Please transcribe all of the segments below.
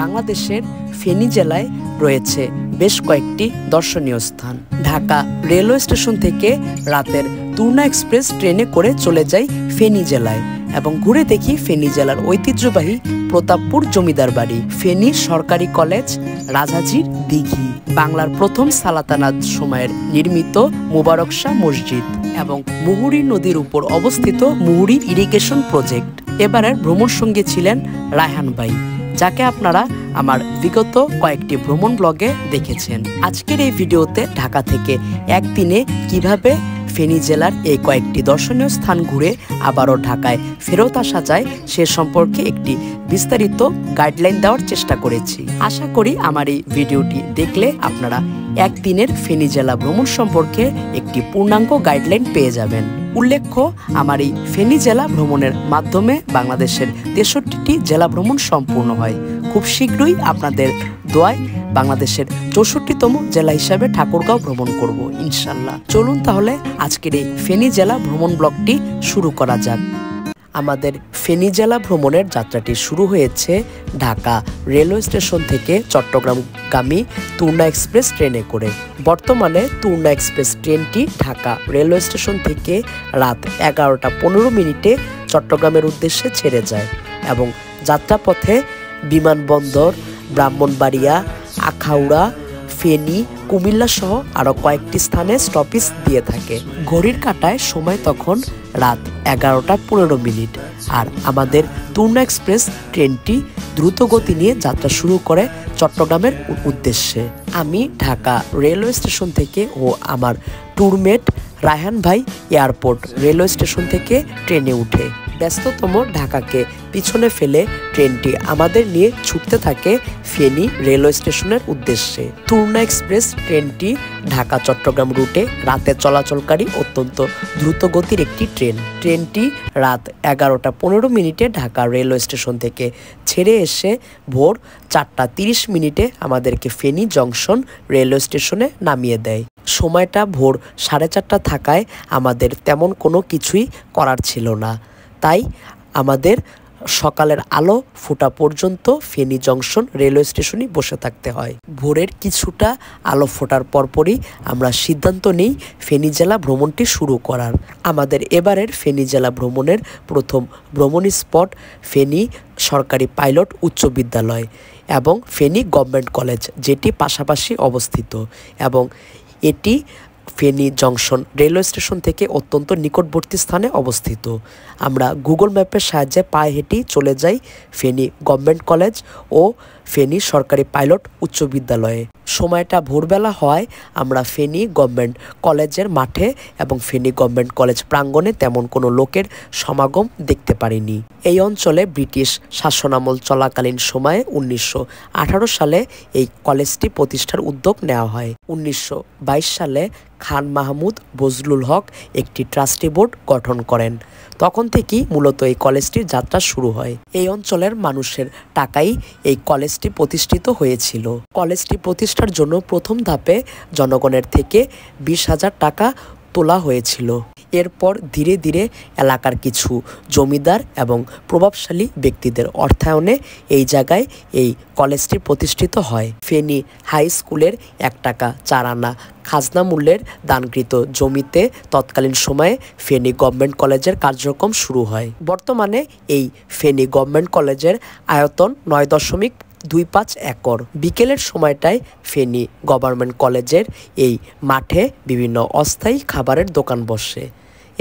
বাংলাদেশের ফেনী জেলায় রয়েছে বেশ কয়েকটি দর্শনীয় স্থান। ঢাকা রেলওয়ে স্টেশন থেকে রাতের তুর্না এক্সপ্রেস ট্রেনে করে চলে যাই ফেনী জেলায় এবং ঘুরে দেখি ফেনী জেলার ঐতিহ্যবাহী প্রতাপপুর জমিদার বাড়ি, ফেনী সরকারি কলেজ, রাজাজির দিঘি, বাংলার প্রথম সালাতানাত সময়ের নির্মিত মুবারক শাহ মসজিদ এবং মুহুরী নদীর উপর অবস্থিত মুহুরী ইরিগেশন প্রজেক্ট। এবারের ভ্রমণ সঙ্গী ছিলেন রায়হান ভাই, যাকে আপনারা আমার বিগত কয়েকটি ভ্রমণ ব্লগে দেখেছেন। আজকের এই ভিডিওতে ঢাকা থেকে একদিনে কিভাবে ফেনী জেলার এই কয়েকটি দর্শনীয় স্থান ঘুরে আবারও ঢাকায় ফেরত আসা যায় সে সম্পর্কে একটি বিস্তারিত গাইডলাইন দেওয়ার চেষ্টা করেছি। আশা করি আমার এই ভিডিওটি দেখলে আপনারা একদিনের ফেনী জেলা ভ্রমণ সম্পর্কে একটি পূর্ণাঙ্গ গাইডলাইন পেয়ে যাবেন। উল্লেখ্য, আমার এই ফেনী জেলা ভ্রমণের মাধ্যমে বাংলাদেশের 63টি জেলা ভ্রমণ সম্পূর্ণ হয়। খুব শীঘ্রই আপনাদের দোয়ায় বাংলাদেশের 64তম জেলা হিসাবে ঠাকুরগাঁও ভ্রমণ করব ইনশাল্লাহ। চলুন তাহলে আজকের এই ফেনী জেলা ভ্রমণ ব্লগটি শুরু করা যাক। আমাদের ফেনী জেলা ভ্রমণের যাত্রাটি শুরু হয়েছে ঢাকা রেলওয়ে স্টেশন থেকে চট্টগ্রামগামী তুর্না এক্সপ্রেস ট্রেনে করে। বর্তমানে তুর্না এক্সপ্রেস ট্রেনটি ঢাকা রেলওয়ে স্টেশন থেকে রাত 11টা 15 মিনিটে চট্টগ্রামের উদ্দেশ্যে ছেড়ে যায় এবং যাত্রাপথে বিমানবন্দর, ব্রাহ্মণবাড়িয়া, আখাউড়া, ফেনী, কুমিল্লা সহ আরও কয়েকটি স্থানে স্টপেজ দিয়ে থাকে। ঘড়ির কাঁটায় সময় তখন রাত 11টা 15 মিনিট। আর আমাদের তুর্না এক্সপ্রেস ট্রেনটি দ্রুত গতি নিয়ে যাত্রা শুরু করে চট্টগ্রামের উদ্দেশ্যে। আমি ঢাকা রেলওয়ে স্টেশন থেকে ও আমার ট্যুরমেট রায়হান ভাই এয়ারপোর্ট রেলওয়ে স্টেশন থেকে ট্রেনে উঠে ব্যস্ততম ঢাকাকে পিছনে ফেলে ট্রেনটি আমাদের নিয়ে ছুটতে থাকে ফেনী রেলওয়ে স্টেশনের উদ্দেশ্যে। তুর্না এক্সপ্রেস ট্রেনটি ঢাকা চট্টগ্রাম রুটে রাতে চলাচলকারী অত্যন্ত দ্রুত গতির একটি ট্রেন। ট্রেনটি রাত 11টা 15 মিনিটে ঢাকা রেলওয়ে স্টেশন থেকে ছেড়ে এসে ভোর 4টা 30 মিনিটে আমাদেরকে ফেনী জংশন রেলওয়ে স্টেশনে নামিয়ে দেয়। সময়টা ভোর 4:30 থাকায় আমাদের তেমন কোনো কিছুই করার ছিল না, তাই আমাদের সকালের আলো ফোটা পর্যন্ত ফেনী জংশন রেলওয়ে স্টেশনে বসে থাকতে হয়। ভোরের কিছুটা আলো ফোটার পরপরই আমরা সিদ্ধান্ত নিই ফেনী জেলা ভ্রমণটি শুরু করার। আমাদের এবারের ফেনী জেলা ভ্রমণের প্রথম ভ্রমণ স্পট ফেনী সরকারি পাইলট উচ্চ বিদ্যালয় এবং ফেনী গভর্নমেন্ট কলেজ, যেটি পাশাপাশি অবস্থিত এবং এটি ফেনী জংশন রেলওয়ে স্টেশন থেকে অত্যন্ত নিকটবর্তী স্থানে অবস্থিত। আমরা গুগল ম্যাপের সাহায্যে পায়ে হেঁটেই চলে যাই ফেনী গভর্নমেন্ট কলেজ ও ফেনী সরকারি পাইলট উচ্চ বিদ্যালয়ে। সময়টা ভোরবেলা হয় আমরা ফেনী গভর্নমেন্ট কলেজের মাঠে এবং ফেনী গভর্নমেন্ট কলেজ প্রাঙ্গণে তেমন কোনো লোকের সমাগম দেখতে পারিনি। এই অঞ্চলে ব্রিটিশ শাসনামল চলাকালীন সময়ে 1918 সালে এই কলেজটি প্রতিষ্ঠার উদ্যোগ নেওয়া হয়। 1922 সালে খান মাহমুদ বজলুল হক একটি ট্রাস্টি বোর্ড গঠন করেন। তখন থেকেই মূলত এই কলেজটির যাত্রা শুরু হয়। এই অঞ্চলের মানুষের টাকাই এই কলেজটি প্রতিষ্ঠিত হয়েছিল। কলেজটি প্রতিষ্ঠার জন্য প্রথম ধাপে জনগণের থেকে 20,000 টাকা তোলা হয়েছিল। এরপর ধীরে ধীরে এলাকার কিছু জমিদার এবং প্রভাবশালী ব্যক্তিদের অর্থায়নে এই জায়গায় এই কলেজটি প্রতিষ্ঠিত হয়। ফেনী হাই স্কুলের 1 টাকা 4 আনা খাজনা মূল্যের দানকৃত জমিতে তৎকালীন সময়ে ফেনী গভর্নমেন্ট কলেজের কার্যক্রম শুরু হয়। বর্তমানে এই ফেনী গভর্নমেন্ট কলেজের আয়তন 9.25 একর। বিকেলের সময়টায় ফেনী গভর্নমেন্ট কলেজের এই মাঠে বিভিন্ন অস্থায়ী খাবারের দোকান বসে।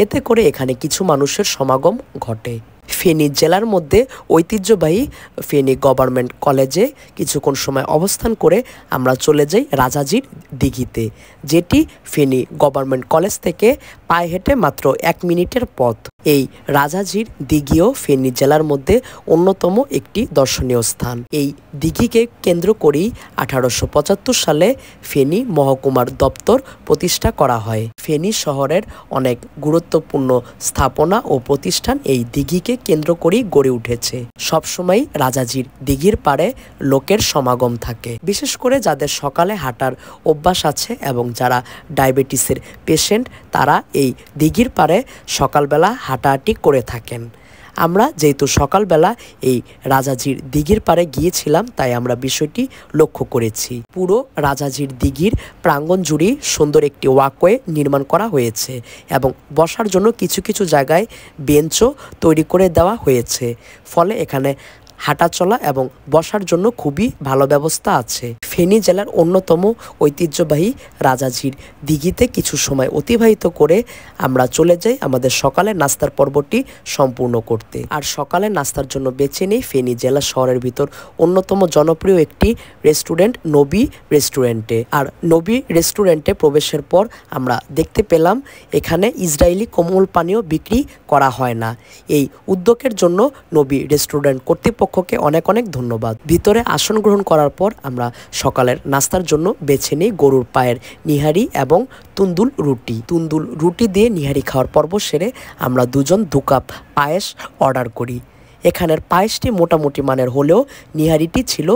এতে করে এখানে কিছু মানুষের সমাগম ঘটে। ফেনী জেলার মধ্যে ঐতিহ্যবাহী ফেনী গভর্নমেন্ট কলেজে কিছুক্ষণ সময় অবস্থান করে আমরা চলে যাই রাজাজির দিঘিতে, যেটি ফেনী গভর্নমেন্ট কলেজ থেকে পায়ে হেঁটে মাত্র 1 মিনিটের পথ। এই রাজাজির দিঘিও ফেনী জেলার মধ্যে অন্যতম একটি দর্শনীয় স্থান। এই দিঘিকে কেন্দ্র করেই 1875 সালে ফেনী মহকুমার দপ্তর প্রতিষ্ঠা করা হয়। ফেনী শহরের অনেক গুরুত্বপূর্ণ স্থাপনা ও প্রতিষ্ঠান এই দিঘিকে কেন্দ্র করেই গড়ে উঠেছে। সবসময় রাজাজির দিঘির পাড়ে লোকের সমাগম থাকে, বিশেষ করে যাদের সকালে হাঁটার অভ্যাস আছে এবং যারা ডায়াবেটিসের পেশেন্ট তারা এই দিঘির পাড়ে সকালবেলা হাঁটাহাঁটি করে থাকেন। আমরা যেহেতু সকালবেলা এই রাজাজির দিঘির পাড়ে গিয়েছিলাম, তাই আমরা বিষয়টি লক্ষ্য করেছি। পুরো রাজাজির দিঘির প্রাঙ্গণ জুড়ে সুন্দর একটি ওয়াকওয়ে নির্মাণ করা হয়েছে এবং বসার জন্য কিছু কিছু জায়গায় বেঞ্চও তৈরি করে দেওয়া হয়েছে। ফলে এখানে হাঁটা চলা এবং বসার জন্য খুবই ভালো ব্যবস্থা আছে। ফেনী জেলার অন্যতম ঐতিহ্যবাহী রাজাজির দিঘিতে কিছু সময় অতিবাহিত করে আমরা চলে যাই আমাদের সকালের নাস্তার পর্বটি সম্পূর্ণ করতে। আর সকালের নাস্তার জন্য বেছে নেই ফেনী জেলা শহরের ভিতর অন্যতম জনপ্রিয় একটি রেস্টুরেন্ট নবী রেস্টুরেন্টে। আর নবী রেস্টুরেন্টে প্রবেশের পর আমরা দেখতে পেলাম এখানে ইসরায়েলি কোমল পানীয় বিক্রি করা হয় না। এই উদ্যোগের জন্য নবী রেস্টুরেন্ট কর্তৃপক্ষকে অনেক অনেক ধন্যবাদ। ভিতরে আসন গ্রহণ করার পর আমরা সকালের নাস্তার জন্য বেছে নিই গরুর পায়ের নিহারি এবং তুন্দুল রুটি। তুন্দুল রুটি দিয়ে নিহারি খাওয়ার পর্ব সেরে আমরা দুজন 2 কাপ পায়েস অর্ডার করি। এখানের পায়েসটি মোটামুটি মানের হলেও নিহারিটি ছিল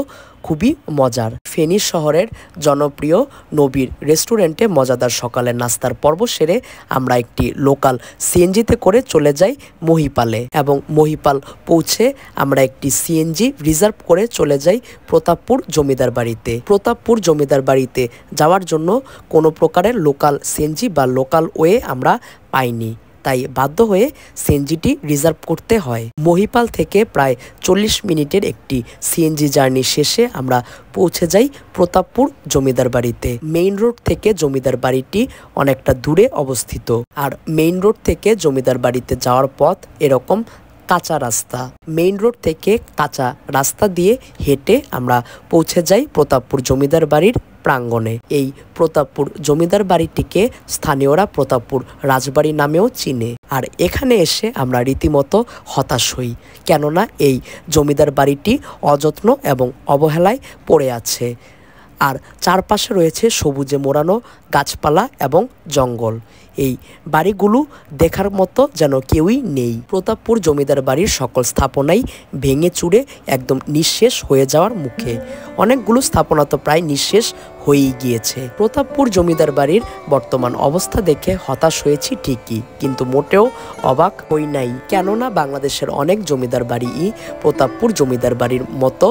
খুবই মজার। ফেনী শহরের জনপ্রিয় নবীর রেস্টুরেন্টে মজাদার সকালের নাস্তার পর্ব সেরে আমরা একটি লোকাল সিএনজিতে করে চলে যাই মহিপালে এবং মহিপাল পৌঁছে আমরা একটি সিএনজি রিজার্ভ করে চলে যাই প্রতাপপুর জমিদার বাড়িতে। প্রতাপপুর জমিদার বাড়িতে যাওয়ার জন্য কোনো প্রকারের লোকাল সিএনজি বা লোকাল ওয়ে আমরা পাইনি, তাই বাধ্য হয়ে সিএনজিটি রিজার্ভ করতে হয়। মহিপাল থেকে প্রায় 40 মিনিটের একটি সিএনজি জার্নি শেষে আমরা পৌঁছে যাই প্রতাপপুর জমিদার বাড়িতে। মেইন রোড থেকে জমিদার বাড়িটি অনেকটা দূরে অবস্থিত। আর মেইন রোড থেকে জমিদার বাড়িতে যাওয়ার পথ এরকম কাঁচা রাস্তা। মেইন রোড থেকে কাঁচা রাস্তা দিয়ে হেঁটে আমরা পৌঁছে যাই প্রতাপপুর জমিদার বাড়ির প্রাঙ্গণে। এই প্রতাপপুর জমিদার বাড়িটিকে স্থানীয়রা প্রতাপপুর রাজবাড়ি নামেও চিনে। আর এখানে এসে আমরা রীতিমতো হতাশ হই, কেননা এই জমিদার বাড়িটি অযত্ন এবং অবহেলায় পড়ে আছে। আর চারপাশে রয়েছে সবুজে মোড়ানো গাছপালা এবং জঙ্গল। এই বাড়িগুলো দেখার মতো যেন কেউই নেই। প্রতাপপুর জমিদার বাড়ির সকল স্থাপনাই ভেঙে চুরে একদম নিঃশেষ হয়ে যাওয়ার মুখে। অনেকগুলো স্থাপনা তো প্রায় নিঃশেষ হয়েই গিয়েছে। প্রতাপপুর জমিদার বাড়ির বর্তমান অবস্থা দেখে হতাশ হয়েছি ঠিকই, কিন্তু মোটেও অবাক হই নাই, কেননা বাংলাদেশের অনেক জমিদার বাড়িই প্রতাপপুর জমিদার বাড়ির মতো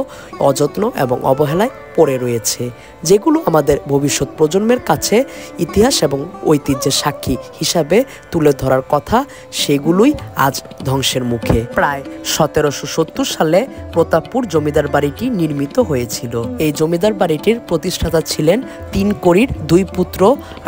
অযত্ন এবং অবহেলায় পড়ে রয়েছে, যেগুলো আমাদের ভবিষ্যৎ প্রজন্মের কাছে ইতিহাস এবং ঐতিহ্যের সাক্ষী হিসাবে তুলে ধরার কথা, সেগুলোই আজ ধ্বংসের মুখে। প্রায় 1770 সালে প্রতাপপুর জমিদার বাড়িটি নির্মিত হয়েছিল। এই জমিদার বাড়িটির প্রতিষ্ঠাতা ছিলেন 3 কড়ির 2 পুত্র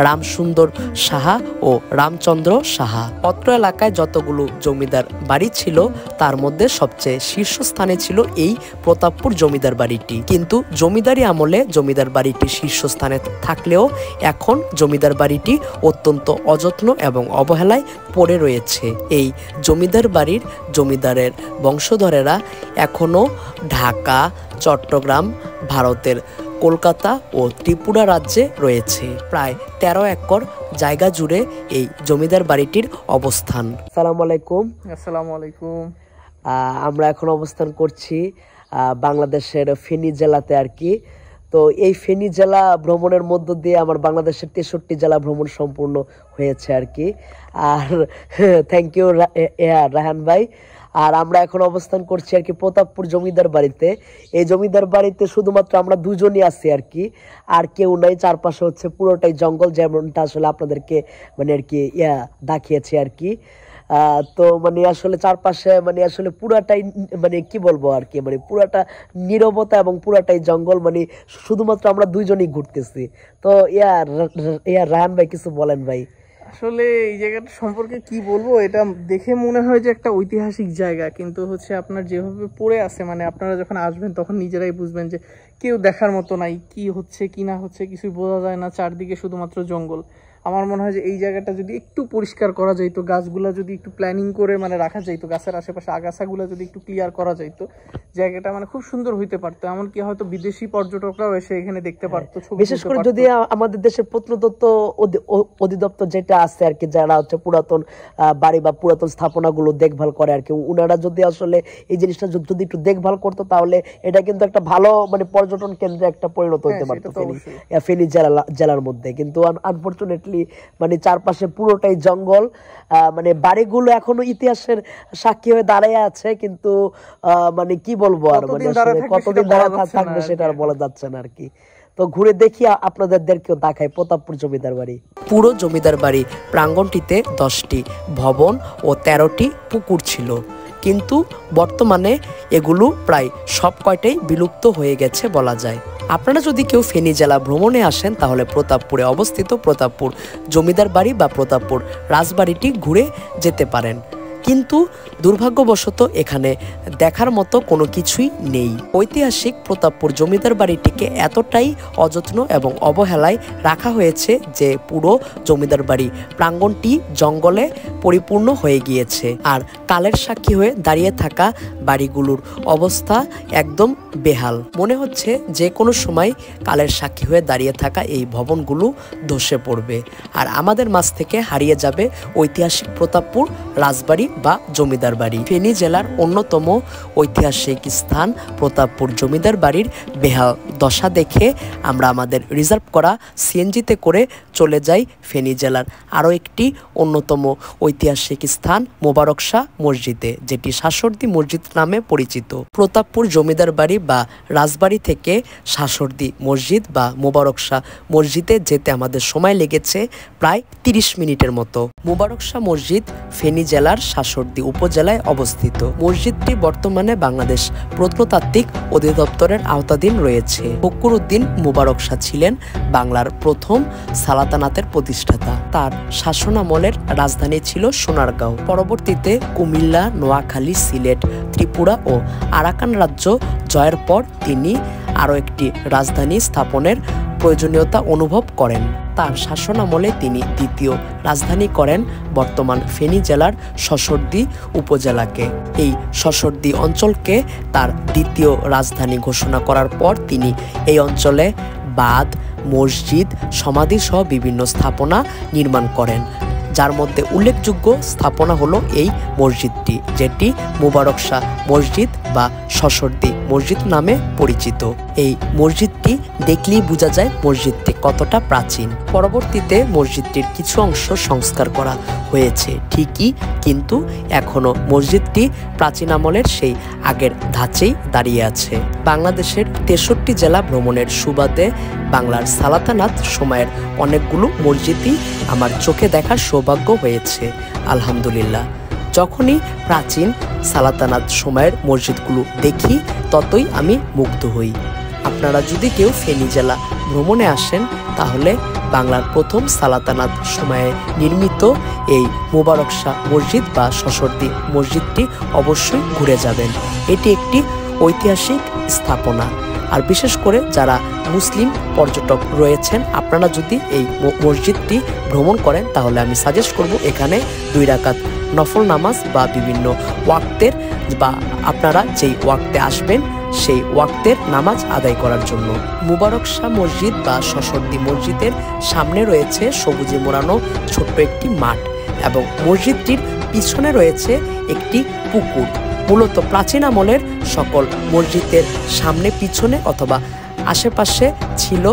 রামসুন্দর সাহা ও রামচন্দ্র সাহা। অত্র এলাকায় যতগুলো জমিদার বাড়ি ছিল তার মধ্যে সবচেয়ে শীর্ষস্থানে ছিল এই প্রতাপপুর জমিদার বাড়িটি। কিন্তু জমিদারি আমলে জমিদার বাড়িটি শীর্ষস্থানে থাকলেও এখন জমিদার বাড়িটি অত্যন্ত অযত্ন এবং অবহেলায় পড়ে রয়েছে। এই জমিদার বাড়ির জমিদারের বংশধরেরা এখনও ঢাকা, চট্টগ্রাম, ভারতের কলকাতা ও ত্রিপুরা রাজ্যে রয়েছে। প্রায় 13 একর জায়গা জুড়ে এই জমিদার বাড়িটির অবস্থান। আসসালামু আলাইকুম। আসসালামু আলাইকুম। আমরা এখন অবস্থান করছি বাংলাদেশের ফেনী জেলাতে আর কি। তো এই ফেনী জেলা ভ্রমণের মধ্য দিয়ে আমার বাংলাদেশের 63 জেলা ভ্রমণ সম্পূর্ণ হয়েছে আর কি। আর থ্যাংক ইউ রাহান ভাই। আর আমরা এখন অবস্থান করছি আর কি প্রতাপপুর জমিদার বাড়িতে। এই জমিদার বাড়িতে শুধুমাত্র আমরা দুজনই আছি আর কি, আর কেউ নাই। চারপাশে হচ্ছে পুরোটাই জঙ্গল, যেমনটা আসলে আপনাদেরকে মানে আর কি দেখিয়েছি আর কি। তো মানে আসলে চারপাশে মানে আসলে পুরাটাই মানে কি বলবো আর কি, মানে পুরাটা নীরবতা এবং পুরাটাই জঙ্গল, মানে শুধুমাত্র আমরা দুইজনই ঘুরতেছি। তো রাহান ভাই কিছু বলেন ভাই। আসলে এই জায়গাটা সম্পর্কে কি বলবো, এটা দেখে মনে হয় যে একটা ঐতিহাসিক জায়গা, কিন্তু হচ্ছে আপনার যেভাবে পড়ে আছে, মানে আপনারা যখন আসবেন তখন নিজেরাই বুঝবেন যে কেউ দেখার মতো নাই, কি হচ্ছে কি না হচ্ছে কিছুই বোঝা যায় না, চারদিকে শুধুমাত্র জঙ্গল। আমার মনে হয় যে এই জায়গাটা যদি একটু পরিষ্কার করা যাইতো, গাছগুলা যদি একটু প্ল্যানিং করে মানে রাখা যাইতো, গাছের আশেপাশে আগাছাগুলা যদি একটু ক্লিয়ার করা যাইতো, জায়গাটা মানে খুব সুন্দর হইতে পারতো। এমনকি হয়তো বিদেশি পর্যটকরাও এসে এখানে দেখতে পারতো। বিশেষ করে যদি আমাদের দেশের প্রত্নতত্ত্ব অধিদপ্তর যেটা আছে আর কি, যারা হচ্ছে পুরাতন বাড়ি বা পুরাতন স্থাপনাগুলো দেখভাল করে আর কি, উনারা যদি আসলে এই জিনিসটা যদি একটু দেখভাল করতো, তাহলে এটা কিন্তু একটা ভালো মানে পর্যটন কেন্দ্রে একটা পরিণত হতে পারতো ফেনী জেলার মধ্যে। কিন্তু আনফরচুনেটলি আসলে মানে চারপাশে পুরোটাই জঙ্গল, মানে বাড়িগুলো এখনো ইতিহাসের সাক্ষী হয়ে দাঁড়িয়ে আছে, কিন্তু মানে কি বলবো আর, মানে কতদিন দাঁড়ায় থাকবে সেটা আর বলা যাচ্ছে না আর কি। তো ঘুরে দেখি আপনাদেরকেও দেখাই প্রতাপপুর জমিদার বাড়ি। পুরো জমিদার বাড়ি প্রাঙ্গণটিতে 10টি ভবন ও 13টি পুকুর ছিল, কিন্তু বর্তমানে এগুলো প্রায় সব কয়টাই বিলুপ্ত হয়ে গেছে বলা যায়। আপনারা যদি কেউ ফেনী জেলা ভ্রমণে আসেন তাহলে প্রতাপপুরে অবস্থিত প্রতাপপুর জমিদার বাড়ি বা প্রতাপপুর রাজবাড়িটি ঘুরে যেতে পারেন, কিন্তু দুর্ভাগ্যবশত এখানে দেখার মতো কোনো কিছুই নেই। ঐতিহাসিক প্রতাপপুর জমিদার বাড়িটিকে এতটাই অযত্ন এবং অবহেলায় রাখা হয়েছে যে পুরো জমিদার বাড়ি প্রাঙ্গণটি জঙ্গলে পরিপূর্ণ হয়ে গিয়েছে, আর কালের সাক্ষী হয়ে দাঁড়িয়ে থাকা বাড়িগুলোর অবস্থা একদম বেহাল। মনে হচ্ছে যে কোনো সময় কালের সাক্ষী হয়ে দাঁড়িয়ে থাকা এই ভবনগুলো ধসে পড়বে, আর আমাদের মাঝ থেকে হারিয়ে যাবে ঐতিহাসিক প্রতাপপুর রাজবাড়ি বা জমিদার বাড়ি। ফেনী জেলার অন্যতম ঐতিহাসিক স্থান প্রতাপপুর জমিদার বাড়ির বেহাল দশা দেখে আমরা আমাদের রিজার্ভ করা সিএনজিতে করে চলে যাই ফেনী জেলার আরও একটি অন্যতম ঐতিহাসিক স্থান মোবারক শাহ মসজিদে, যেটি শাসর্দি মসজিদ নামে পরিচিত। প্রতাপপুর জমিদার বাড়ি বা রাজবাড়ি থেকে শাসর্দি মসজিদ বা মোবারক শাহ মসজিদে যেতে আমাদের সময় লেগেছে প্রায় 30 মিনিটের মতো। মোবারক শাহ মসজিদ ফেনী জেলার শাসর্দি উপজেলায় অবস্থিত। মসজিদটি বর্তমানে বাংলাদেশ প্রত্নতাত্ত্বিক অধিদপ্তরের আওতাধীন রয়েছে। ফখরুদ্দিন মোবারক শাহ ছিলেন বাংলার প্রথম সালাতানাতের প্রতিষ্ঠাতা। তার শাসনামলের রাজধানী ছিল সোনারগাঁও। পরবর্তীতে কুমিল্লা, নোয়াখালী, সিলেট, ত্রিপুরা ও আরাকান রাজ্য জয়ের পর তিনি আরও একটি রাজধানী স্থাপনের প্রয়োজনীয়তা অনুভব করেন। তার শাসনামলে তিনি দ্বিতীয় রাজধানী করেন বর্তমান ফেনী জেলার শশোরদী উপজেলাকে। এই শশোরদী অঞ্চলকে তার দ্বিতীয় রাজধানী ঘোষণা করার পর তিনি এই অঞ্চলে বাঁধ, মসজিদ, সমাধি সহ বিভিন্ন স্থাপনা নির্মাণ করেন, যার মধ্যে উল্লেখযোগ্য স্থাপনা হলো এই মসজিদটি, যেটি মোবারক শাহ মসজিদ বা শশোরদী মসজিদ নামে পরিচিত। এই মসজিদটি দেখলেই বোঝা যায় মসজিদটি কতটা প্রাচীন। পরবর্তীতে মসজিদটির কিছু অংশ সংস্কার করা হয়েছে ঠিকই, কিন্তু এখনো মসজিদটি প্রাচীন আমলের সেই আগের ধাঁচেই দাঁড়িয়ে আছে। বাংলাদেশের 63 জেলা ভ্রমণের সুবাদে বাংলার সালাতানাত সময়ের অনেকগুলো মসজিদই আমার চোখে দেখার সৌভাগ্য হয়েছে আলহামদুলিল্লাহ। যখনই প্রাচীন সালাতানাত সময়ের মসজিদগুলো দেখি ততই আমি মুগ্ধ হই। আপনারা যদি কেউ ফেনী জেলা ভ্রমণে আসেন তাহলে বাংলার প্রথম সালাতানাত সময়ে নির্মিত এই মোবারক শাহ মসজিদ বা শশোরদী মসজিদটি অবশ্যই ঘুরে যাবেন। এটি একটি ঐতিহাসিক স্থাপনা, আর বিশেষ করে যারা মুসলিম পর্যটক রয়েছেন আপনারা যদি এই মসজিদটি ভ্রমণ করেন তাহলে আমি সাজেস্ট করব এখানে 2 রাকাত নফল নামাজ বা বিভিন্ন ওয়াক্তের বা আপনারা যেই ওয়াক্তে আসবেন সেই ওয়াক্তের নামাজ আদায় করার জন্য। মোবারক শাহ মসজিদ বা শশোরদী মসজিদের সামনে রয়েছে সবুজে মোড়ানো ছোট্ট একটি মাঠ এবং মসজিদটির পিছনে রয়েছে একটি পুকুর। মূলত প্রাচীন আমলের সকল মসজিদের সামনে, পিছনে অথবা আশেপাশে ছিল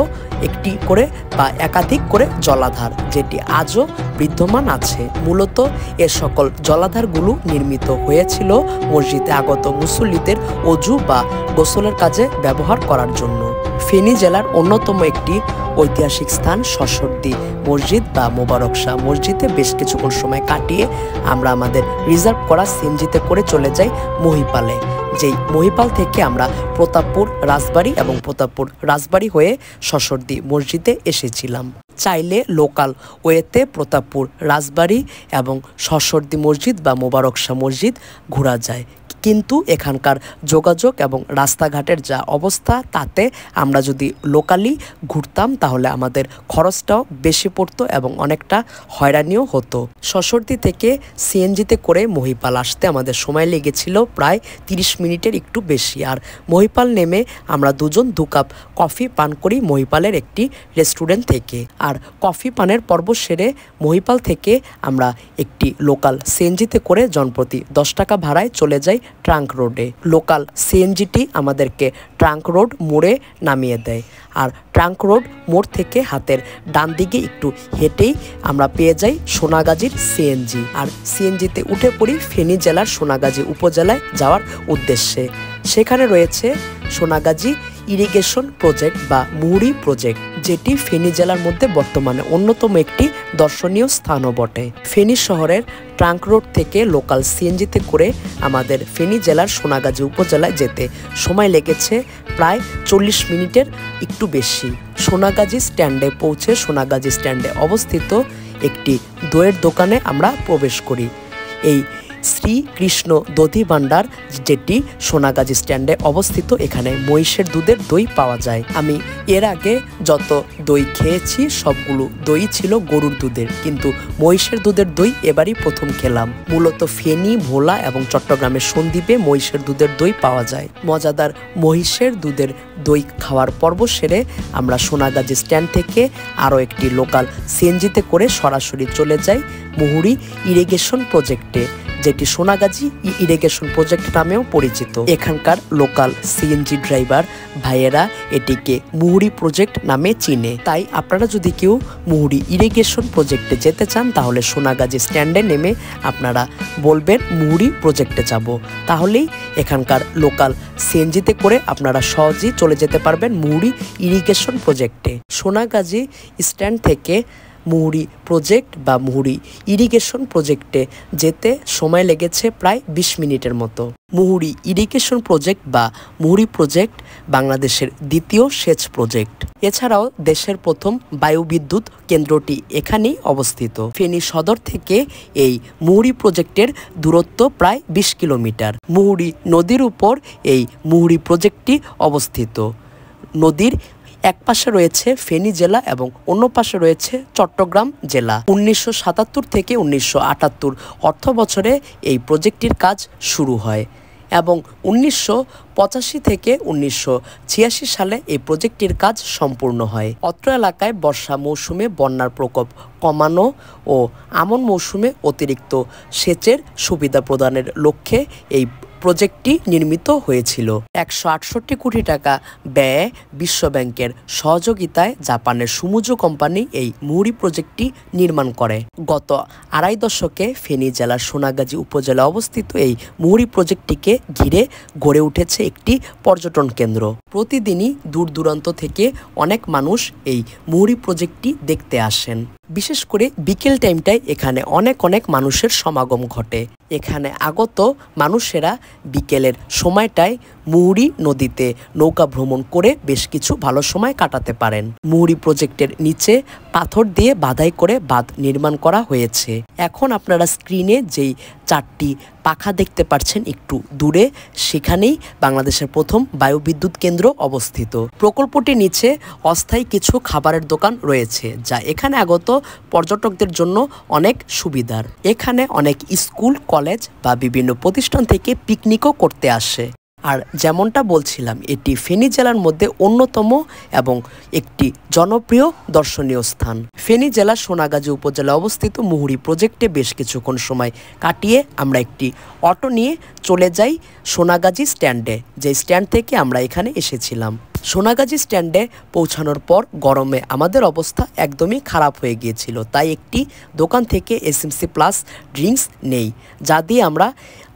একটি করে বা একাধিক করে জলাধার, যেটি আজও বিদ্যমান আছে। মূলত এ সকল জলাধারগুলো নির্মিত হয়েছিল মসজিদে আগত মুসল্লিদের অজু বা গোসলের কাজে ব্যবহার করার জন্য। ফেনী জেলার অন্যতম একটি ঐতিহাসিক স্থান শশোরদী মসজিদ বা মোবারক শাহ মসজিদে বেশ কিছুক্ষণ সময় কাটিয়ে আমরা আমাদের রিজার্ভ করা সিএনজিতে করে চলে যাই মহিপালে। যেই মহিপাল থেকে আমরা প্রতাপপুর রাজবাড়ি এবং প্রতাপপুর রাজবাড়ি হয়ে শশোরদী মসজিদে এসেছিলাম। চাইলে লোকাল ওয়েতে প্রতাপপুর রাজবাড়ি এবং শশোরদী মসজিদ বা মোবারক শাহ মসজিদ ঘোরা যায়, কিন্তু এখানকার যোগাযোগ এবং রাস্তাঘাটের যা অবস্থা তাতে আমরা যদি লোকালি ঘুরতাম তাহলে আমাদের খরচটাও বেশি পড়তো এবং অনেকটা হয়রানিও হতো। শশোরদী থেকে সিএনজিতে করে মহিপাল আসতে আমাদের সময় লেগেছিল প্রায় 30 মিনিটের একটু বেশি, আর মহিপাল নেমে আমরা দুজন 2 কাপ কফি পান করি মহিপালের একটি রেস্টুরেন্ট থেকে। আর কফি পানের পর্ব সেরে মহিপাল থেকে আমরা একটি লোকাল সিএনজিতে করে জনপ্রতি 10 টাকা ভাড়ায় চলে যাই ট্রাঙ্ক রোডে। লোকাল সিএনজিটি আমাদেরকে ট্রাঙ্ক রোড মোড়ে নামিয়ে দেয়। আর ট্রাঙ্ক রোড মোড় থেকে হাতের ডান দিকে একটু হেঁটেই আমরা পেয়ে যাই সোনাগাজীর সিএনজি। আর সিএনজিতে উঠে পড়ি ফেনী জেলার সোনাগাজী উপজেলায় যাওয়ার উদ্দেশ্যে। সেখানে রয়েছে সোনাগাজী ইরিগেশন প্রজেক্ট বা মুহুরী প্রজেক্ট, যেটি ফেনী জেলার মধ্যে বর্তমানে অন্যতম একটি দর্শনীয় স্থানও বটে। ফেনী শহরের ট্রাঙ্ক রোড থেকে লোকাল সিএনজিতে করে আমাদের ফেনী জেলার সোনাগাজী উপজেলায় যেতে সময় লেগেছে প্রায় 40 মিনিটের একটু বেশি। সোনাগাজী স্ট্যান্ডে পৌঁছে সোনাগাজী স্ট্যান্ডে অবস্থিত একটি দইয়ের দোকানে আমরা প্রবেশ করি। এই শ্রীকৃষ্ণ দধি ভান্ডার, যেটি সোনাগাজী স্ট্যান্ডে অবস্থিত। এখানে মহিষের দুধের দই পাওয়া যায়। আমি এর আগে যত দই খেয়েছি সবগুলো দই ছিল গরুর দুধের, কিন্তু মহিষের দুধের দই এবারই প্রথম খেলাম। মূলত ফেনী, ভোলা এবং চট্টগ্রামের সন্দ্বীপে মহিষের দুধের দই পাওয়া যায়। মজাদার মহিষের দুধের দই খাওয়ার পর্ব সেরে আমরা সোনাগাজী স্ট্যান্ড থেকে আরও একটি লোকাল সিএনজিতে করে সরাসরি চলে যাই মুহুরী ইরিগেশন প্রজেক্টে, যেটি সোনাগাজী ইরিগেশন প্রজেক্ট নামেও পরিচিত। এখানকার লোকাল সিএনজি ড্রাইভার ভাইয়েরা এটিকে মুহুরী প্রজেক্ট নামে চিনে। তাই আপনারা যদি কেউ মুহুরী ইরিগেশন প্রজেক্টে যেতে চান তাহলে সোনাগাজী স্ট্যান্ডে নেমে আপনারা বলবেন মুহুরী প্রজেক্টে যাব, তাহলেই এখানকার লোকাল সিএনজিতে করে আপনারা সহজেই চলে যেতে পারবেন মুহুরী ইরিগেশন প্রজেক্টে। সোনাগাজী স্ট্যান্ড থেকে মুহুরী প্রজেক্ট বা মুহুরী ইরিগেশন প্রজেক্টে যেতে সময় লেগেছে প্রায় 20 মিনিটের মতো। মুহুরী ইরিগেশন প্রজেক্ট বা মুহুরী প্রজেক্ট বাংলাদেশের দ্বিতীয় সেচ প্রজেক্ট। এছাড়াও দেশের প্রথম বায়ুবিদ্যুৎ কেন্দ্রটি এখানেই অবস্থিত। ফেনী সদর থেকে এই মুহুরী প্রজেক্টের দূরত্ব প্রায় 20 কিলোমিটার। মুহুরী নদীর উপর এই মুহুরী প্রজেক্টটি অবস্থিত। নদীর এক পাশে রয়েছে ফেনী জেলা এবং অন্য পাশে রয়েছে চট্টগ্রাম জেলা। 1977 থেকে 1978 অর্থ বছরে এই প্রজেক্টটির কাজ শুরু হয় এবং 1985 থেকে 1986 সালে এই প্রজেক্টটির কাজ সম্পূর্ণ হয়। অত্র এলাকায় বর্ষা মৌসুমে বন্যার প্রকোপ কমানো ও আমন মৌসুমে অতিরিক্ত সেচের সুবিধা প্রদানের লক্ষ্যে এই প্রজেক্টটি নির্মিত হয়েছিল। 168 কোটি টাকা ব্যয়ে বিশ্ব ব্যাংকের সহযোগিতায় জাপানের সুমুজো কোম্পানি এই মুহুরী প্রজেক্টটি নির্মাণ করে। গত আড়াই দশকে ফেনী জেলার সোনাগাজী উপজেলা অবস্থিত এই মুহুরী প্রজেক্টটিকে ঘিরে গড়ে উঠেছে একটি পর্যটন কেন্দ্র। প্রতিদিনই দূর দূরান্ত থেকে অনেক মানুষ এই মুহুরী প্রজেক্টটি দেখতে আসেন। বিশেষ করে বিকেল টাইমটায় এখানে অনেক মানুষের সমাগম ঘটে। এখানে আগত মানুষেরা বিকেলের সময়টায় মুহুরী নদীতে নৌকা ভ্রমণ করে বেশ কিছু ভালো সময় কাটাতে পারেন। মুহুরী প্রজেক্টের নিচে পাথর দিয়ে বাধাই করে বাঁধ নির্মাণ করা হয়েছে। এখন আপনারা স্ক্রিনে যেই 4টি পাখা দেখতে পাচ্ছেন একটু দূরে, সেখানেই বাংলাদেশের প্রথম বায়ুবিদ্যুৎ কেন্দ্র অবস্থিত। প্রকল্পটির নিচে অস্থায়ী কিছু খাবারের দোকান রয়েছে, যা এখানে আগত পর্যটকদের জন্য অনেক সুবিধার। এখানে অনেক স্কুল, কলেজ বা বিভিন্ন প্রতিষ্ঠান থেকে পিকনিকও করতে আসে। আর যেমনটা বলছিলাম, এটি ফেনী জেলার মধ্যে অন্যতম এবং একটি জনপ্রিয় দর্শনীয় স্থান। ফেনী জেলার সোনাগাজী উপজেলা অবস্থিত মুহুরী প্রজেক্টে বেশ কিছুক্ষণ সময় কাটিয়ে আমরা একটি অটো নিয়ে চলে যাই সোনাগাজী স্ট্যান্ডে, যে স্ট্যান্ড থেকে আমরা এখানে এসেছিলাম। সোনাগাজী স্ট্যান্ডে পৌঁছানোর পর গরমে আমাদের অবস্থা একদমই খারাপ হয়ে গিয়েছিল, তাই একটি দোকান থেকে এসএমসি প্লাস ড্রিঙ্কস নেই, যা দিয়ে আমরা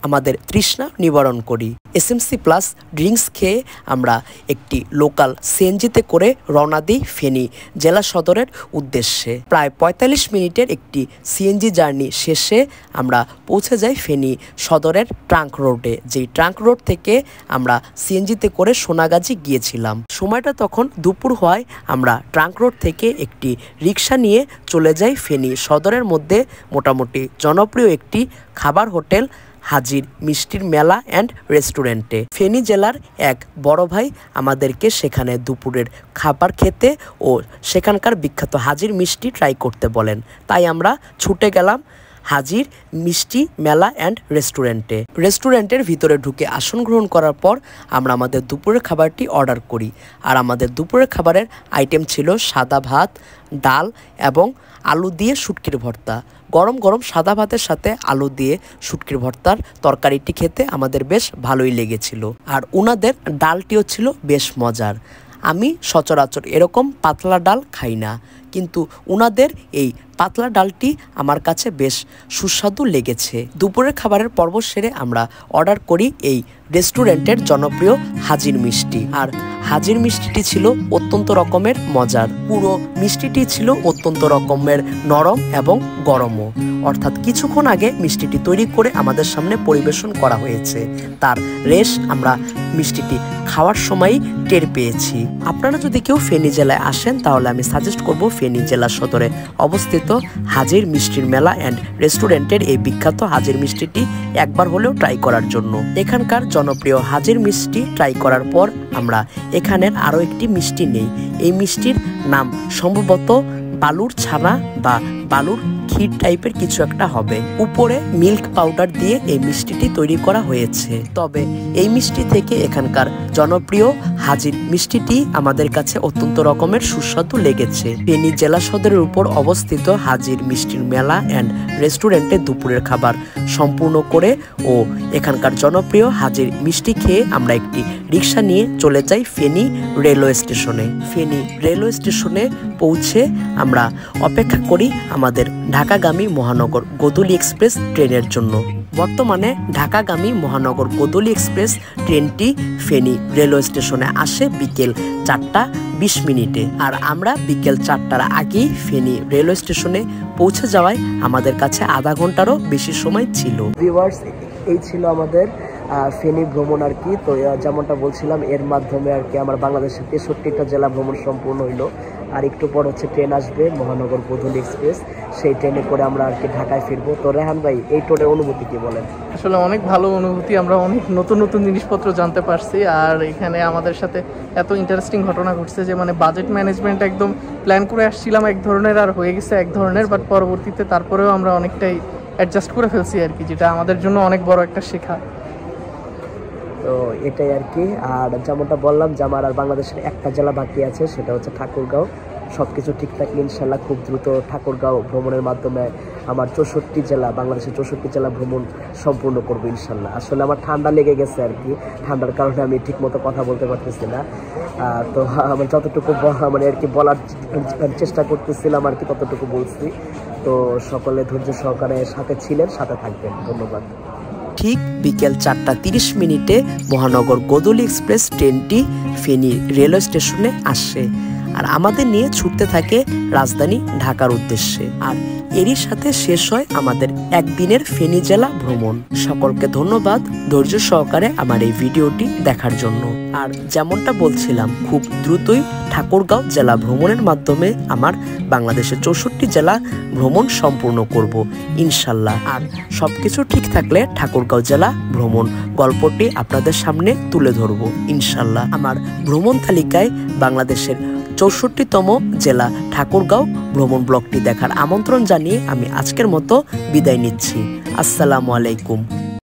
আমাদের তৃষ্ণা নিবারণ করি। এসএমসি প্লাস ড্রিঙ্কস খেয়ে আমরা একটি লোকাল সিএনজিতে করে রওনা দিই ফেনী জেলা সদরের উদ্দেশ্যে। প্রায় 45 মিনিটের একটি সিএনজি জার্নি শেষে আমরা পৌঁছে যাই ফেনী সদরের ট্রাঙ্ক রোডে, যেই ট্রাঙ্ক রোড থেকে আমরা সিএনজিতে করে সোনাগাজী গিয়েছিলাম। সময়টা তখন দুপুর হওয়ায় আমরা ট্রাঙ্ক রোড থেকে একটি রিক্সা নিয়ে চলে যাই ফেনী সদরের মধ্যে মোটামুটি জনপ্রিয় একটি খাবার হোটেল হাজির মিষ্টির মেলা অ্যান্ড রেস্টুরেন্টে। ফেনী জেলার এক বড় ভাই আমাদেরকে সেখানে দুপুরের খাবার খেতে ও সেখানকার বিখ্যাত হাজির মিষ্টি ট্রাই করতে বলেন, তাই আমরা ছুটে গেলাম হাজির মিষ্টি মেলা অ্যান্ড রেস্টুরেন্টের ভিতরে ঢুকে আসন গ্রহণ করার পর আমরা আমাদের দুপুরের খাবারটি অর্ডার করি। আর আমাদের দুপুরের খাবারের আইটেম ছিল সাদা ভাত, ডাল এবং আলু দিয়ে শুটকির ভর্তা। গরম গরম সাদা ভাতের সাথে আলু দিয়ে শুটকির ভর্তার তরকারিটি খেতে আমাদের বেশ ভালোই লেগেছিল। আর উনাদের ডালটিও ছিল বেশ মজার। আমি সচরাচর এরকম পাতলা ডাল খাই না, কিন্তু উনাদের এই পাতলা ডালটি আমার কাছে বেশ সুস্বাদু লেগেছে। দুপুরের খাবারের পর্ব সেরে আমরা অর্ডার করি এই রেস্টুরেন্টের জনপ্রিয় হাজির মিষ্টি। আর হাজির মিষ্টিটি ছিল অত্যন্ত রকমের মজার। পুরো মিষ্টিটি ছিল অত্যন্ত রকমের নরম এবং গরমও, অর্থাৎ কিছুক্ষণ আগে মিষ্টিটি তৈরি করে আমাদের সামনে পরিবেশন করা হয়েছে। তার রেশ আমরা মিষ্টিটি খাওয়ার সময়ই টের পেয়েছি। আপনারা যদি কেউ ফেনী জেলায় আসেন তাহলে আমি সাজেস্ট করব ফেনী জেলা সদরে অবস্থিত হাজির মিষ্টির মেলা অ্যান্ড রেস্টুরেন্টের এই বিখ্যাত হাজির মিষ্টিটি একবার হলেও ট্রাই করার জন্য। এখানকার জনপ্রিয় হাজির মিষ্টি ট্রাই করার পর আমরা এখানের আরও একটি মিষ্টি নেই। এই মিষ্টির নাম সম্ভবত বালুর ছানা বা বালুর ক্ষীর টাইপের কিছু একটা হবে। উপরে মিল্ক পাউডার দিয়ে এই মিষ্টিটি তৈরি করা হয়েছে। তবে এই মিষ্টি থেকে এখানকার জনপ্রিয় হাজির মিষ্টিটি আমাদের কাছে অত্যন্ত রকমের সুস্বাদু লেগেছে। ফেনী জেলা সদরের উপর অবস্থিত হাজির মিষ্টির মেলা অ্যান্ড রেস্টুরেন্টে দুপুরের খাবার সম্পূর্ণ করে ও এখানকার জনপ্রিয় হাজির মিষ্টি খেয়ে আমরা একটি রিক্সা নিয়ে চলে যাই ফেনী রেলওয়ে স্টেশনে। ফেনী রেলওয়ে স্টেশনে পৌঁছে আমরা অপেক্ষা করি আমাদের ঢাকাগামী মহানগর গোধূলি এক্সপ্রেস ট্রেনের জন্য। বর্তমানে ঢাকাগামী মহানগর গোধূলি এক্সপ্রেস ট্রেনটি ফেনী রেলওয়ে স্টেশনে আসে বিকেল 4:20 আর আমরা বিকেল 4টার আগেই ফেনী রেলওয়ে স্টেশনে পৌঁছে যাওয়ায় আমাদের কাছে আধা ঘন্টারও বেশি সময় ছিল। ভিউয়ার্স, এই ছিল আমাদের ফেনী ভ্রমণ আর কি। তো যেমনটা বলছিলাম এর মাধ্যমে আর কি আমার বাংলাদেশের 63টা জেলা ভ্রমণ সম্পূর্ণ হইলো। আর একটু পর হচ্ছে ট্রেন আসবে মহানগর গোধূলি এক্সপ্রেস, সেই ট্রেনে করে আমরা আর কি ঢাকায় ফিরবো। তো রেহান ভাই, এই টোরের অনুভূতি কি বলেন? আসলে অনেক ভালো অনুভূতি, আমরা অনেক নতুন নতুন জিনিসপত্র জানতে পারছি। আর এখানে আমাদের সাথে এত ইন্টারেস্টিং ঘটনা ঘটছে যে মানে বাজেট ম্যানেজমেন্ট একদম প্ল্যান করে আসছিলাম এক ধরনের, আর হয়ে গেছে এক ধরনের, বাট পরবর্তীতে তারপরেও আমরা অনেকটাই অ্যাডজাস্ট করে ফেলছি আর কি, যেটা আমাদের জন্য অনেক বড় একটা শেখা। তো এটাই আর কি। আর যেমনটা বললাম যে আমার আর বাংলাদেশের একটা জেলা বাকি আছে, সেটা হচ্ছে ঠাকুরগাঁও। সব কিছু ঠিক থাকলে ইনশাল্লাহ খুব দ্রুত ঠাকুরগাঁও ভ্রমণের মাধ্যমে আমার 64 জেলা, বাংলাদেশের 64 জেলা ভ্রমণ সম্পূর্ণ করবো ইনশাল্লাহ। আসলে আমার ঠান্ডা লেগে গেছে আর কি, ঠান্ডার কারণে আমি ঠিক মতো কথা বলতে পারতেছি না। তো আমার যতটুকু মানে আর কি বলার চেষ্টা করতেছিলাম আর কি ততটুকু বলছি। তো সকলে ধৈর্য সহকারে সাথে ছিলেন, সাথে থাকবেন। ধন্যবাদ। ঠিক বিকেল 4:30 মহানগর গোধূলি এক্সপ্রেস ট্রেনটি ফেনী রেলওয়ে স্টেশনে আসে আর আমাদের নিয়ে ছুটতে থাকে রাজধানী ঢাকার উদ্দেশ্যে। আর এরই সাথে শেষ হয় আমাদের একদিনের ফেনী জেলা ভ্রমণ। সকলকে ধন্যবাদ ধৈর্য সহকারে আমার এই ভিডিওটি দেখার জন্য। আর যেমনটা বলছিলাম, খুব দ্রুতই ঠাকুরগাঁও জেলা ভ্রমণের মাধ্যমে আমার বাংলাদেশের 64 জেলা ভ্রমণ সম্পূর্ণ করব ইনশাল্লাহ। আর সবকিছু ঠিক থাকলে ঠাকুরগাঁও জেলা ভ্রমণ গল্পটি আপনাদের সামনে তুলে ধরব ইনশাল্লাহ। আমার ভ্রমণ তালিকায় বাংলাদেশের 64তম জেলা ঠাকুরগাঁও ভ্রমণ ব্লগটি দেখার আমন্ত্রণ জানিয়ে আমি আজকের মতো বিদায় নিচ্ছি। আসসালামু আলাইকুম।